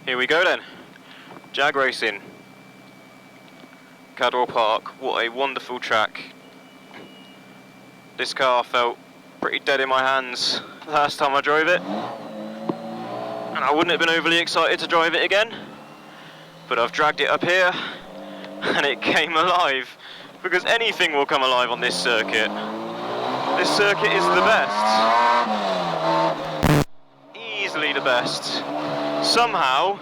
Here we go then. Jag racing. Cadwell Park. What a wonderful track. This car felt pretty dead in my hands last time I drove it. And I wouldn't have been overly excited to drive it again. But I've dragged it up here and it came alive. Because anything will come alive on this circuit. This circuit is the best. Easily the best. Somehow,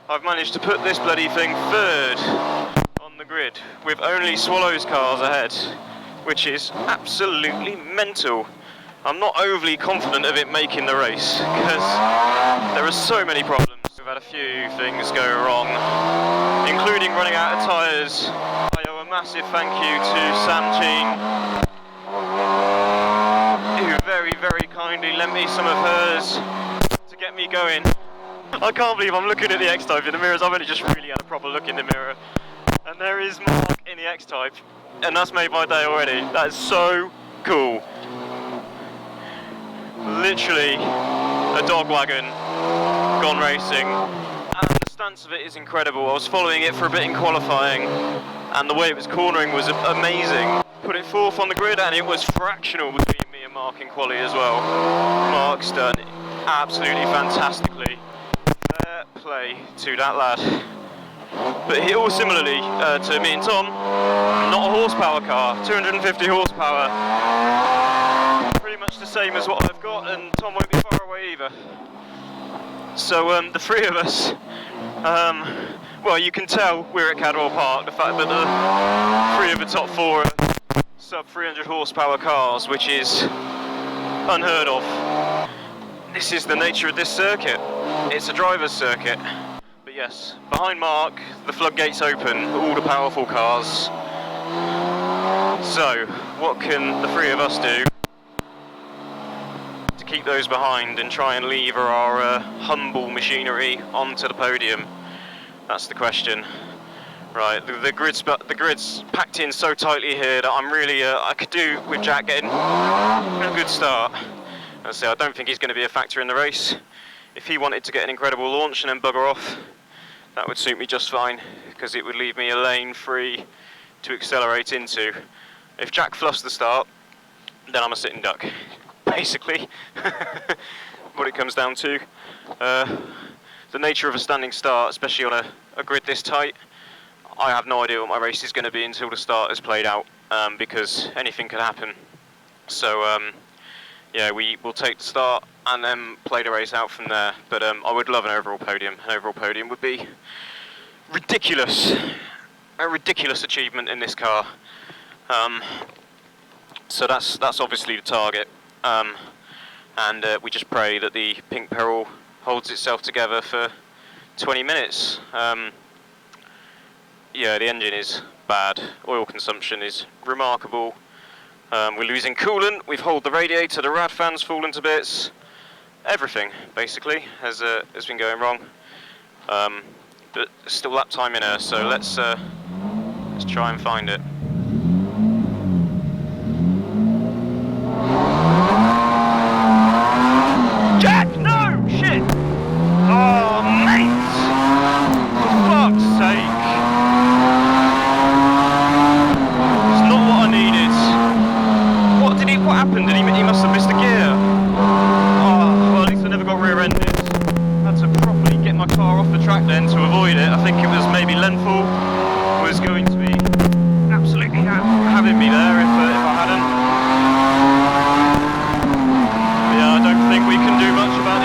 I've managed to put this bloody thing third on the grid with only Swallows cars ahead, which is absolutely mental. I'm not overly confident of it making the race because there are so many problems. We've had a few things go wrong, including running out of tyres. I owe a massive thank you to Sam Cheen, who very kindly lent me some of hers to get me going. I can't believe I'm looking at the X-Type in the mirrors. I've only just really had a proper look in the mirror. And there is Mark in the X-Type. And that's made my day already. That is so cool. Literally a dog wagon gone racing. And the stance of it is incredible. I was following it for a bit in qualifying. And the way it was cornering was amazing. Put it fourth on the grid and it was fractional between me and Mark in quali as well. Mark's done absolutely fantastically. Fair play to that lad. But he all similarly to me and Tom, not a horsepower car, 250 horsepower. Pretty much the same as what I've got, and Tom won't be far away either. So the three of us, well, you can tell we're at Cadwell Park, the fact that the three of the top four are sub 300 horsepower cars, which is unheard of. This is the nature of this circuit. It's a driver's circuit. But yes, behind Mark, the floodgates open, all the powerful cars. So, what can the three of us do to keep those behind and try and lever our humble machinery onto the podium? That's the question. Right, the grid's packed in so tightly here that I'm really, I could do with Jack getting a good start. As I say, I don't think he's going to be a factor in the race. If he wanted to get an incredible launch and then bugger off, that would suit me just fine, because it would leave me a lane free to accelerate into. If Jack fluffs the start, then I'm a sitting duck, basically. What it comes down to. The nature of a standing start, especially on a grid this tight, I have no idea what my race is going to be until the start is played out, because anything could happen. So, yeah, we will take the start and then play the race out from there. But I would love an overall podium. An overall podium would be ridiculous. A ridiculous achievement in this car. So that's obviously the target. And we just pray that the Pink Peril holds itself together for 20 minutes. Yeah, the engine is bad. Oil consumption is remarkable. We're losing coolant. We've hauled the radiator. The rad fan's fallen to bits. Everything basically has been going wrong. But still lap time in her. So let's try and find it. Jack, no shit! Oh, mate! For fuck's sake! What happened? He must have missed a gear. Oh, well, at least I never got rear-ended. Had to properly get my car off the track then to avoid it. I think it was maybe Lenful was going to be absolutely having me there if I hadn't. Yeah, I don't think we can do much about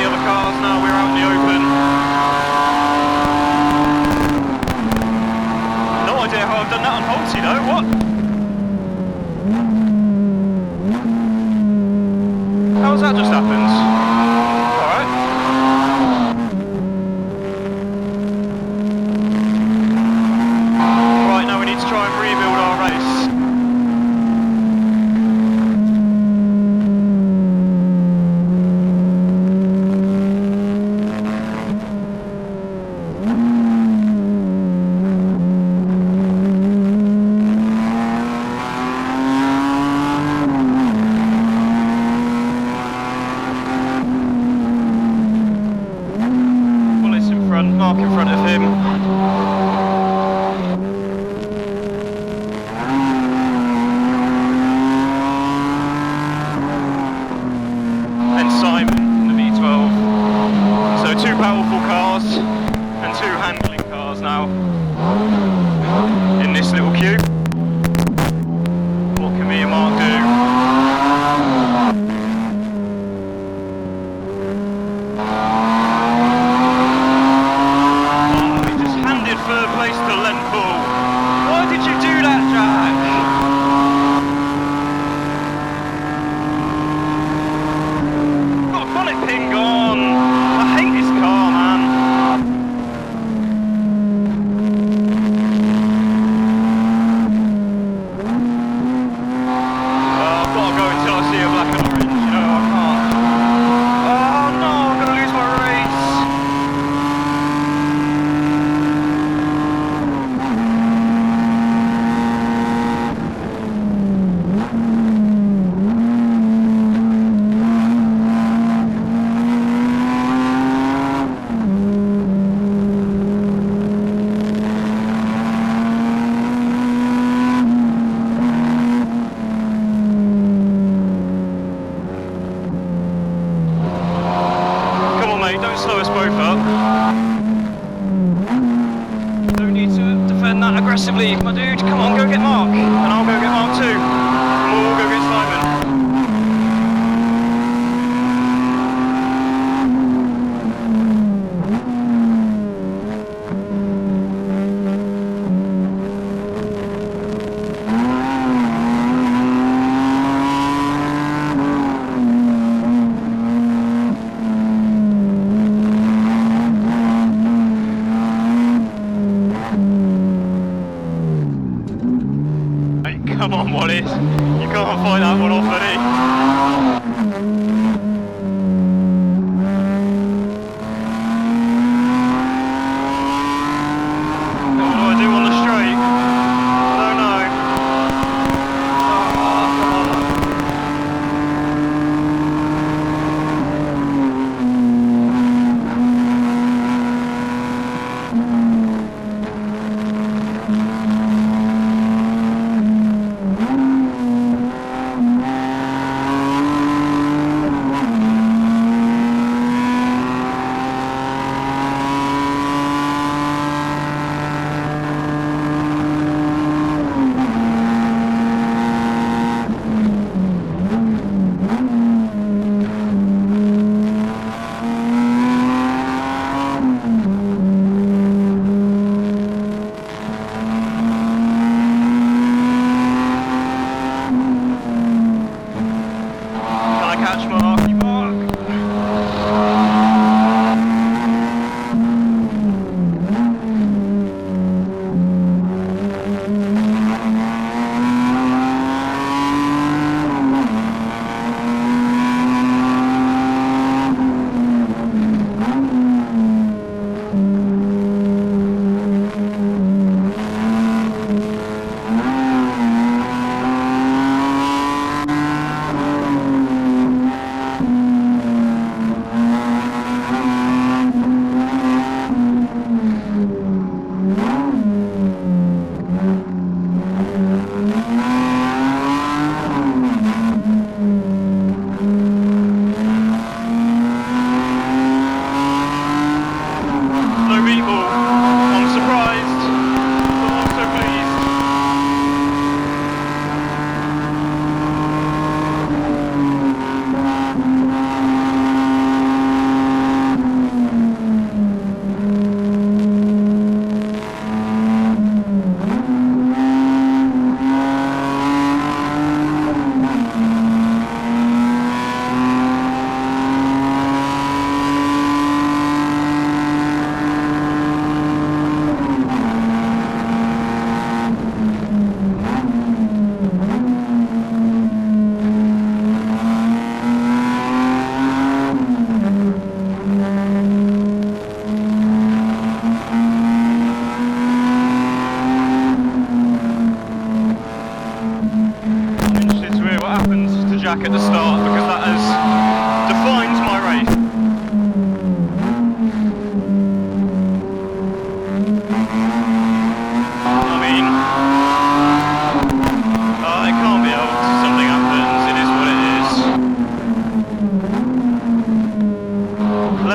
Mark in front of him. And Simon in the V12. So 2 powerful cars and 2 handling cars now in this little queue. What can me and Mark do? Third place to Lenpool. Why did you do that, Jack? Got a bonnet pin gone. I hate this car, man. I've got to go until I see a black and orange. You know, I can't. Oh no, I'm going to lose my race. Don't slow us both up. Don't need to defend that aggressively, my dude. Come on, go get Mark. And I'll go get Mark too. And we'll all go get Simon. Come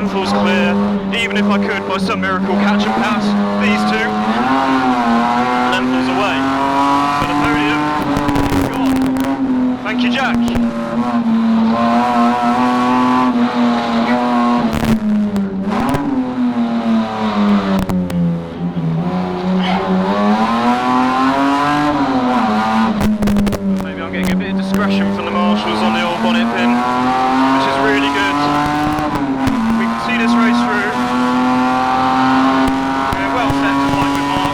Lenthal's clear. Even if I could, by some miracle, catch and pass these two, Lenthal's away. So the podium is gone. Thank you, Jack. Maybe I'm getting a bit of discretion from the marshals on the old bonnet pin, which is really good. We can see this race through. We're well set to fight with Mark.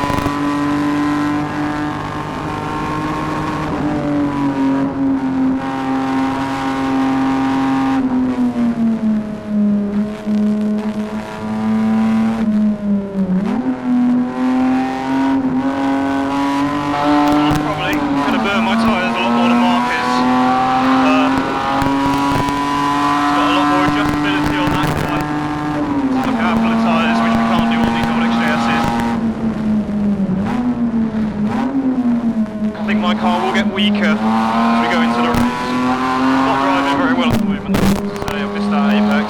My car will get weaker as we go into the race. Not driving very well at the moment, so I've missed that apex.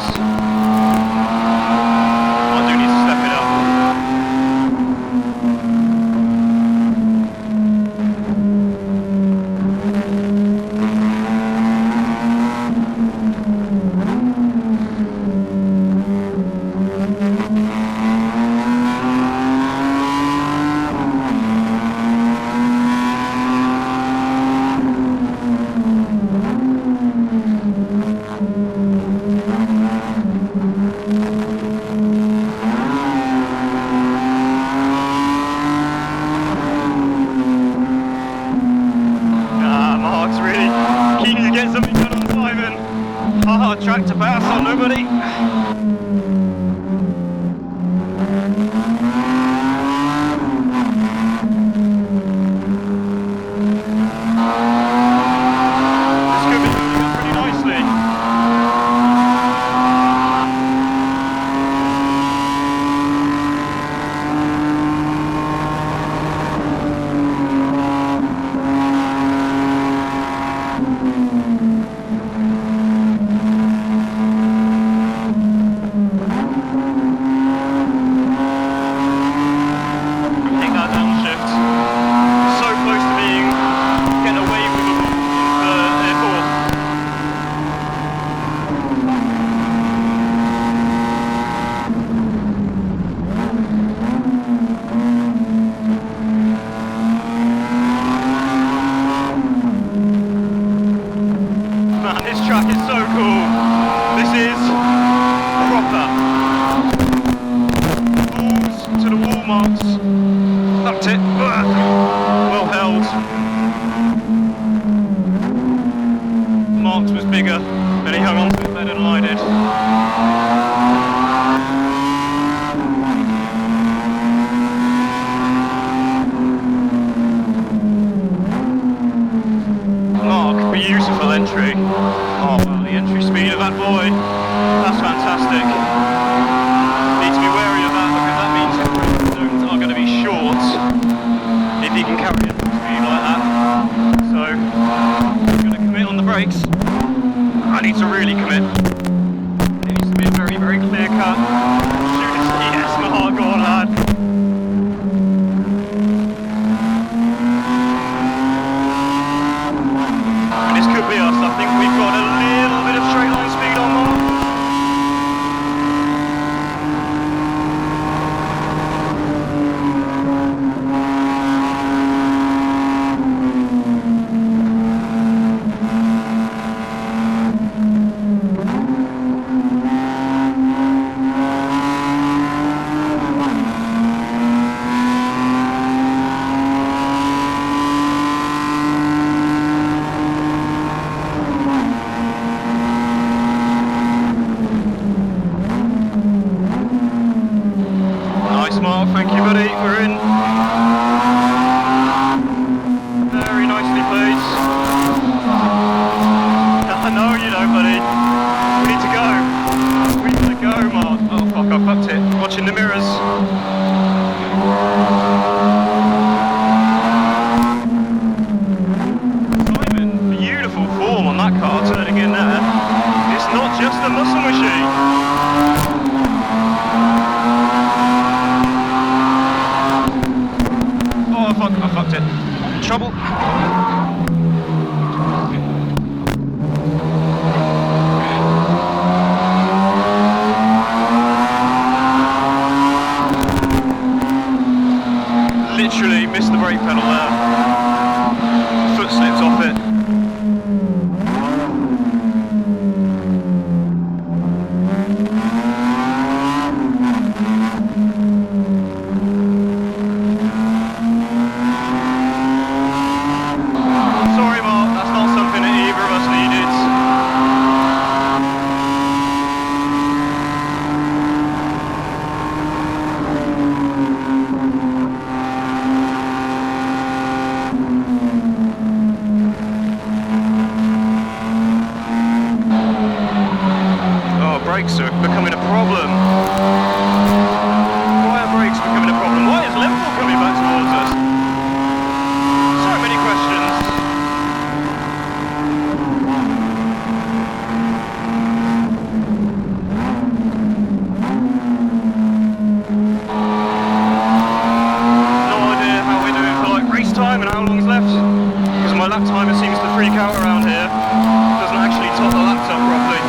I do need to step it up. Get something done on Simon. Hard track to pass on nobody. This could be moving up pretty nicely. This track is so cool. This is proper. Balls to the wall marks. That's it. Well held. Marks was bigger, and he hung on to it better than I did. Mark, beautiful entry. Oh wow, the entry speed of that boy, that's fantastic. Need to be wary of that because that means his braking zones are going to be short if he can carry a speed like that. So, I'm going to commit on the brakes. I need to really commit. It needs to be a very, very clear cut. Yes, Mark, go on lad. This could be us. I think we've got a little bit of straight line speed on Mark. becoming a problem? Why are brakes becoming a problem? Why is Liverpool coming back towards us? So many questions. No idea how we're doing for like race time and how long's left, because my lap timer seems to freak out around here. Doesn't actually top the laps up properly.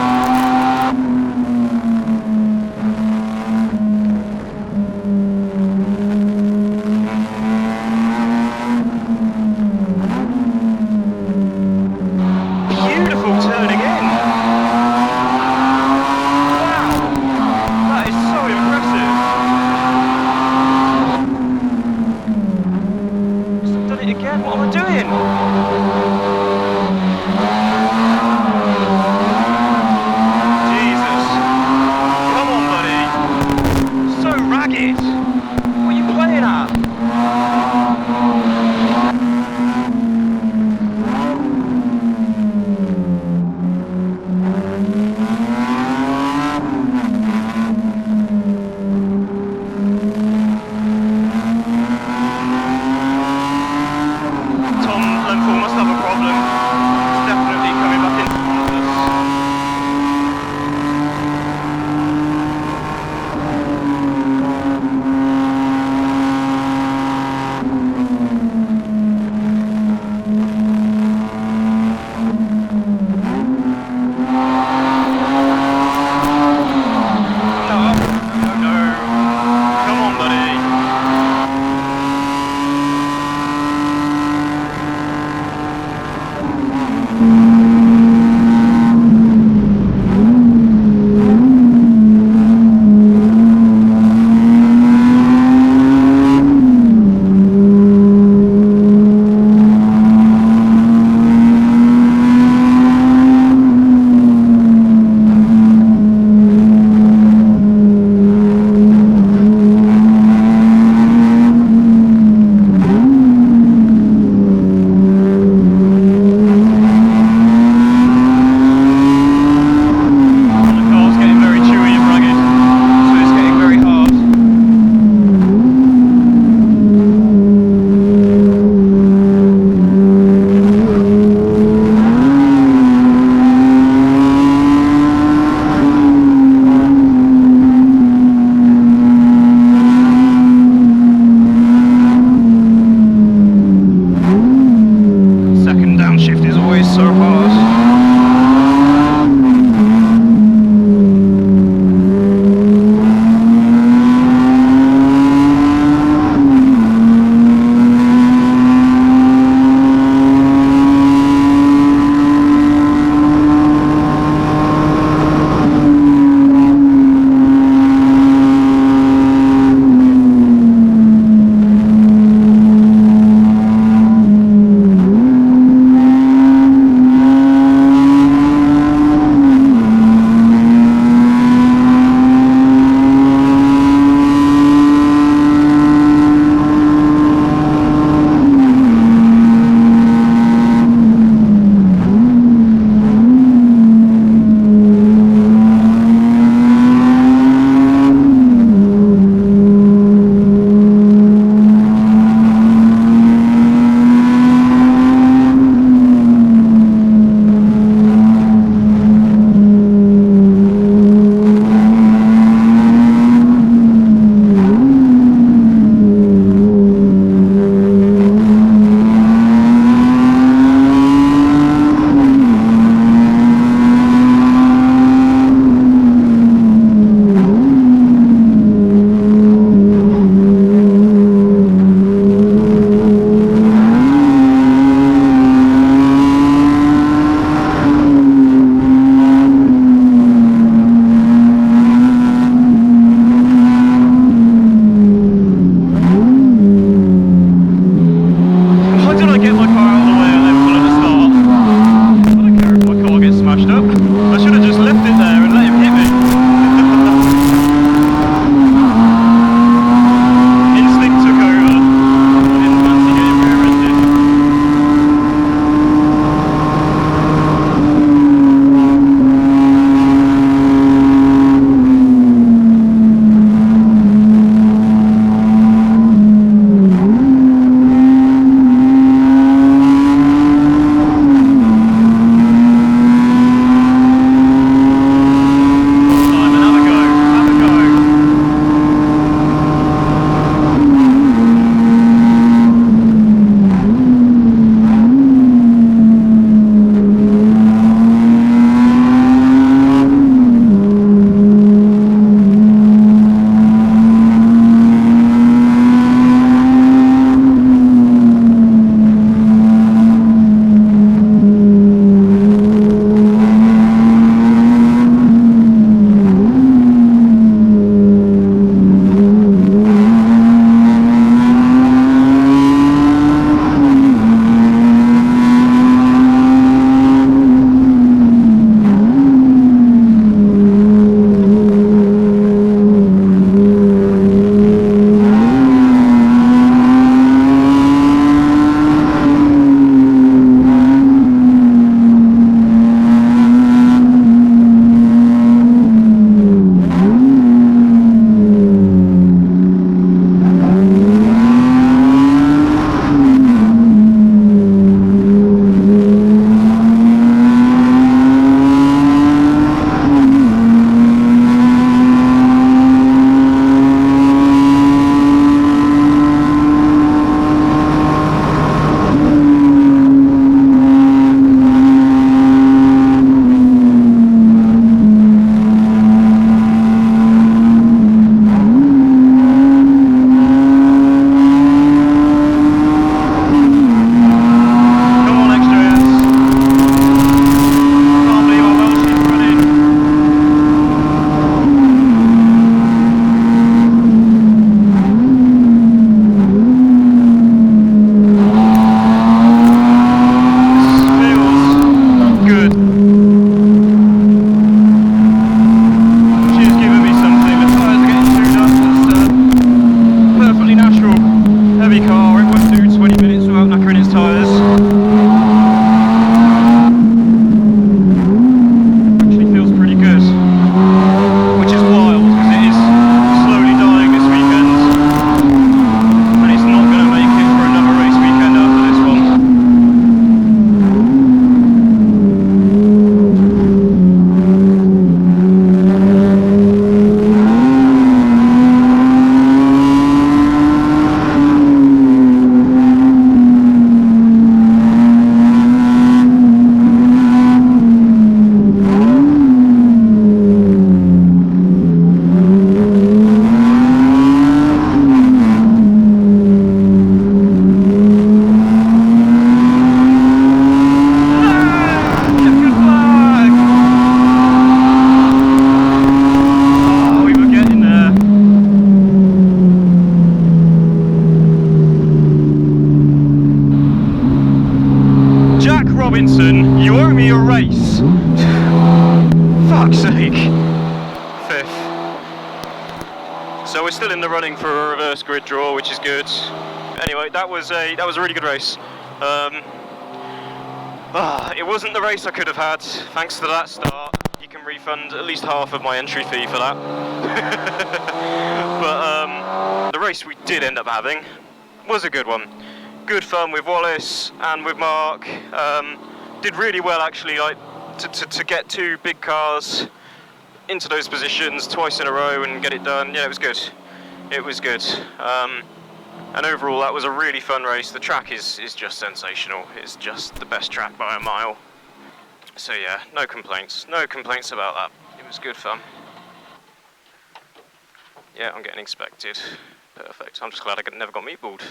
So we're still in the running for a reverse grid draw, which is good. Anyway, that was a really good race. It wasn't the race I could have had. Thanks to that start, you can refund at least half of my entry fee for that. But the race we did end up having was a good one. Good fun with Wallace and with Mark. Did really well actually, like to get 2 big cars into those positions twice in a row and get it done. Yeah, it was good. It was good. And overall, that was a really fun race. The track is just sensational. It's just the best track by a mile. So yeah, no complaints. No complaints about that. It was good fun. Yeah, I'm getting inspected. Perfect. I'm just glad I never got meatballed.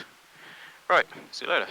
Right, see you later.